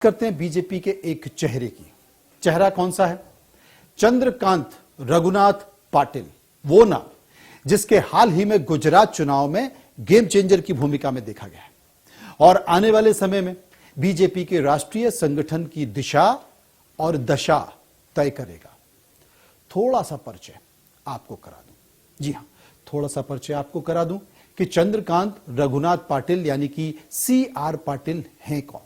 करते हैं बीजेपी के एक चेहरे की। चेहरा कौन सा है? चंद्रकांत रघुनाथ पाटिल, वो नाम जिसके हाल ही में गुजरात चुनाव में गेम चेंजर की भूमिका में देखा गया है और आने वाले समय में बीजेपी के राष्ट्रीय संगठन की दिशा और दशा तय करेगा। थोड़ा सा परिचय आपको करा दूं। जी हां, थोड़ा सा परिचय आपको करा दूं कि चंद्रकांत रघुनाथ पाटिल यानी कि CR पाटिल हैं कौन।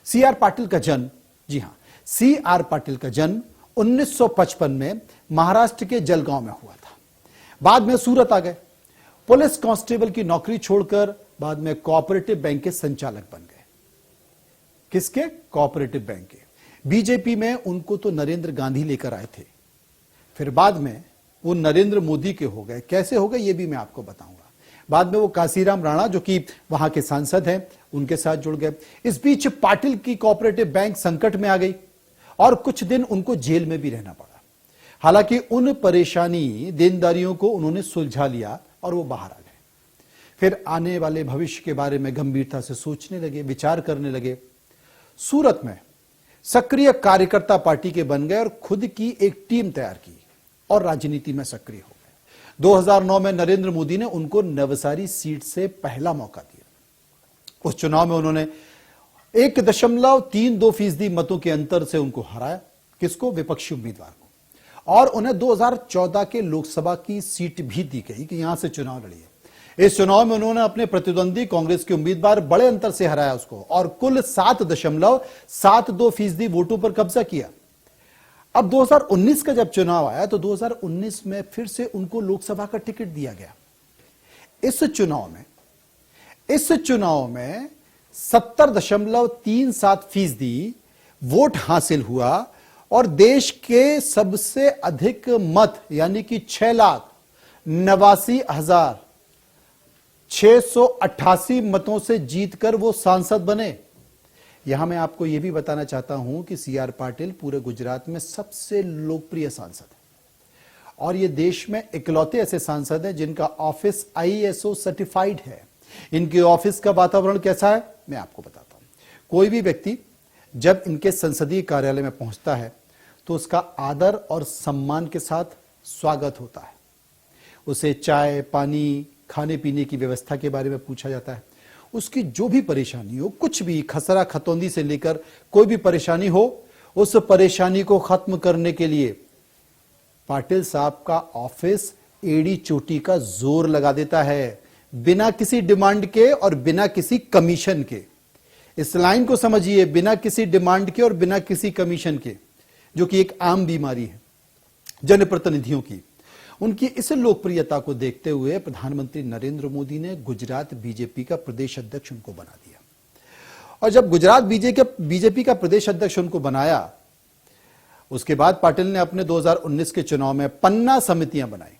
CR पाटिल का जन्म, जी हां, CR पाटिल का जन्म 1955 में महाराष्ट्र के जलगांव में हुआ था। बाद में सूरत आ गए। पुलिस कांस्टेबल की नौकरी छोड़कर बाद में कोऑपरेटिव बैंक के संचालक बन गए। किसके? कोऑपरेटिव बैंक के। बीजेपी में उनको तो नरेंद्र गांधी लेकर आए थे, फिर बाद में वो नरेंद्र मोदी के हो गए। कैसे हो गए ये भी मैं आपको बताऊंगा। बाद में वो काशीराम राणा जो कि वहां के सांसद हैं, उनके साथ जुड़ गए। इस बीच पाटिल की कोऑपरेटिव बैंक संकट में आ गई और कुछ दिन उनको जेल में भी रहना पड़ा। हालांकि उन परेशानी देनदारियों को उन्होंने सुलझा लिया और वो बाहर आ गए। फिर आने वाले भविष्य के बारे में गंभीरता से सोचने लगे, विचार करने लगे। सूरत में सक्रिय कार्यकर्ता पार्टी के बन गए और खुद की एक टीम तैयार की और राजनीति में सक्रिय हो गए। 2009 में नरेंद्र मोदी ने उनको नवसारी सीट से पहला मौका दिया। उस चुनाव में उन्होंने 1.32% मतों के अंतर से उनको हराया। किसको? विपक्षी उम्मीदवार को। और उन्हें 2014 के लोकसभा की सीट भी दी गई कि यहां से चुनाव लड़िए। इस चुनाव में उन्होंने अपने प्रतिद्वंदी कांग्रेस के उम्मीदवार बड़े अंतर से हराया उसको और कुल 7.72% वोटों पर कब्जा किया। अब 2019 का जब चुनाव आया तो 2019 में फिर से उनको लोकसभा का टिकट दिया गया। इस चुनाव में 70.37% वोट हासिल हुआ और देश के सबसे अधिक मत यानी कि 6,89,688 मतों से जीतकर वो सांसद बने। यहां मैं आपको यह भी बताना चाहता हूं कि CR पाटिल पूरे गुजरात में सबसे लोकप्रिय सांसद है और ये देश में इकलौते ऐसे सांसद हैं जिनका ऑफिस ISO सर्टिफाइड है। इनके ऑफिस का वातावरण कैसा है मैं आपको बताता हूं। कोई भी व्यक्ति जब इनके संसदीय कार्यालय में पहुंचता है तो उसका आदर और सम्मान के साथ स्वागत होता है। उसे चाय पानी खाने पीने की व्यवस्था के बारे में पूछा जाता है। उसकी जो भी परेशानी हो, कुछ भी खसरा खतौंदी से लेकर कोई भी परेशानी हो, उस परेशानी को खत्म करने के लिए पाटिल साहब का ऑफिस एड़ी चोटी का जोर लगा देता है, बिना किसी डिमांड के और बिना किसी कमीशन के। इस लाइन को समझिए, बिना किसी डिमांड के और बिना किसी कमीशन के, जो कि एक आम बीमारी है जनप्रतिनिधियों की। उनकी इस लोकप्रियता को देखते हुए प्रधानमंत्री नरेंद्र मोदी ने गुजरात बीजेपी का प्रदेश अध्यक्ष उनको बना दिया और जब गुजरात बीजेपी का प्रदेश अध्यक्ष उनको बनाया, उसके बाद पाटिल ने अपने 2019 के चुनाव में पन्ना समितियां बनाई।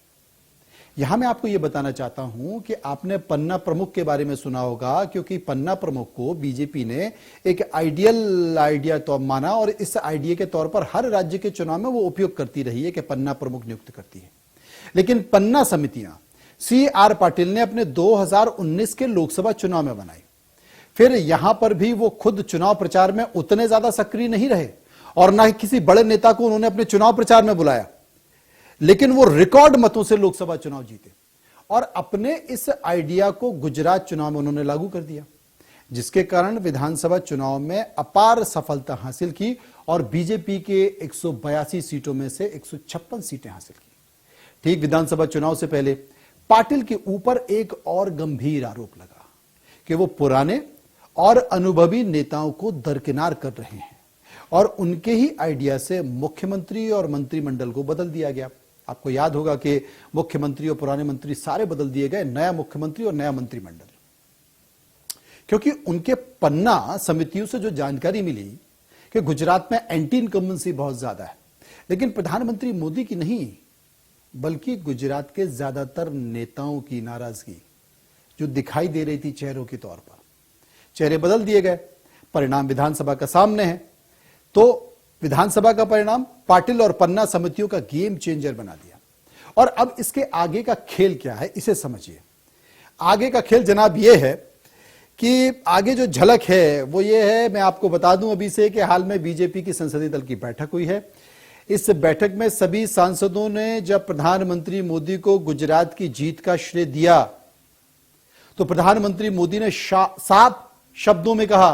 यहां मैं आपको यह बताना चाहता हूं कि आपने पन्ना प्रमुख के बारे में सुना होगा, क्योंकि पन्ना प्रमुख को बीजेपी ने एक आइडिया तो माना और इस आइडिया के तौर पर हर राज्य के चुनाव में वो उपयोग करती रही है कि पन्ना प्रमुख नियुक्त करती है। लेकिन पन्ना समितियां CR पाटिल ने अपने 2019 के लोकसभा चुनाव में बनाई। फिर यहां पर भी वो खुद चुनाव प्रचार में उतने ज्यादा सक्रिय नहीं रहे और ना ही किसी बड़े नेता को उन्होंने अपने चुनाव प्रचार में बुलाया, लेकिन वो रिकॉर्ड मतों से लोकसभा चुनाव जीते और अपने इस आइडिया को गुजरात चुनाव में उन्होंने लागू कर दिया, जिसके कारण विधानसभा चुनाव में अपार सफलता हासिल की और बीजेपी के 182 सीटों में से 156 सीटें हासिल की। ठीक विधानसभा चुनाव से पहले पाटिल के ऊपर एक और गंभीर आरोप लगा कि वो पुराने और अनुभवी नेताओं को दरकिनार कर रहे हैं और उनके ही आइडिया से मुख्यमंत्री और मंत्रिमंडल को बदल दिया गया। आपको याद होगा कि मुख्यमंत्री और पुराने मंत्री सारे बदल दिए गए, नया मुख्यमंत्री और नया मंत्रिमंडल। क्योंकि उनके पन्ना समितियों से जो जानकारी मिली कि गुजरात में एंटी इनकम्बेंसी बहुत ज्यादा है, लेकिन प्रधानमंत्री मोदी की नहीं बल्कि गुजरात के ज्यादातर नेताओं की नाराजगी जो दिखाई दे रही थी चेहरों के तौर पर। चेहरे बदल दिए गए। परिणाम विधानसभा का सामने है। तो विधानसभा का परिणाम पाटिल और पन्ना समितियों का गेम चेंजर बना दिया। और अब इसके आगे का खेल क्या है इसे समझिए। आगे का खेल जनाब यह है कि आगे जो झलक है वो ये है, मैं आपको बता दूं अभी से कि हाल में बीजेपी की संसदीय दल की बैठक हुई है। इस बैठक में सभी सांसदों ने जब प्रधानमंत्री मोदी को गुजरात की जीत का श्रेय दिया तो प्रधानमंत्री मोदी ने साफ शब्दों में कहा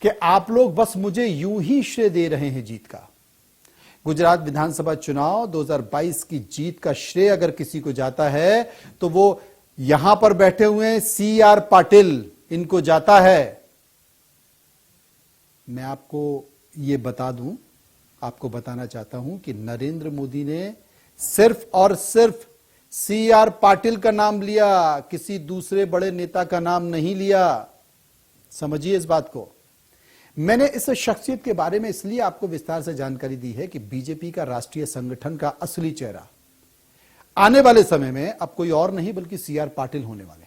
कि आप लोग बस मुझे यूं ही श्रेय दे रहे हैं जीत का। गुजरात विधानसभा चुनाव 2022 की जीत का श्रेय अगर किसी को जाता है तो वो यहां पर बैठे हुए हैं CR पाटिल, इनको जाता है। मैं आपको ये बता दूं, आपको बताना चाहता हूं कि नरेंद्र मोदी ने सिर्फ और सिर्फ CR पाटिल का नाम लिया, किसी दूसरे बड़े नेता का नाम नहीं लिया। समझिए इस बात को। मैंने इस शख्सियत के बारे में इसलिए आपको विस्तार से जानकारी दी है कि बीजेपी का राष्ट्रीय संगठन का असली चेहरा आने वाले समय में अब कोई और नहीं बल्कि CR पाटिल होने वाले।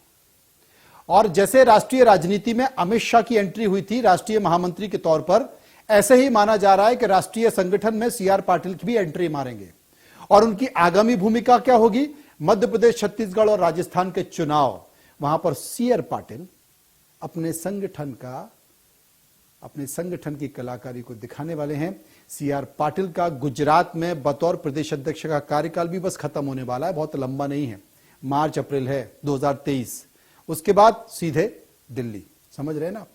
और जैसे राष्ट्रीय राजनीति में अमित शाह की एंट्री हुई थी राष्ट्रीय महामंत्री के तौर पर, ऐसे ही माना जा रहा है कि राष्ट्रीय संगठन में CR पाटिल की भी एंट्री मारेंगे। और उनकी आगामी भूमिका क्या होगी? मध्य प्रदेश, छत्तीसगढ़ और राजस्थान के चुनाव, वहां पर CR पाटिल अपने संगठन की कलाकारी को दिखाने वाले हैं। CR पाटिल का गुजरात में बतौर प्रदेश अध्यक्ष का कार्यकाल भी बस खत्म होने वाला है, बहुत लंबा नहीं है, मार्च अप्रैल है 2023। उसके बाद सीधे दिल्ली। समझ रहे हैं ना?